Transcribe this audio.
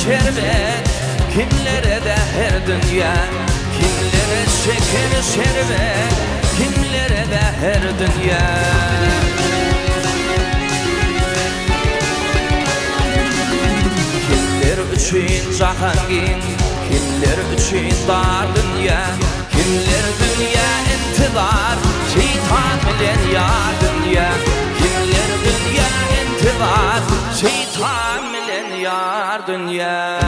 şerbet, kimlere de her dünya. Kimlere şeker şerbet, kimlere de her dünya. Kimler üçün cahangin, kimler üçün dar dünya. Kimler dünya intizar, şeytan bilen yar dünya. Kimler dünya intizar, şeytan bilen yar dünya.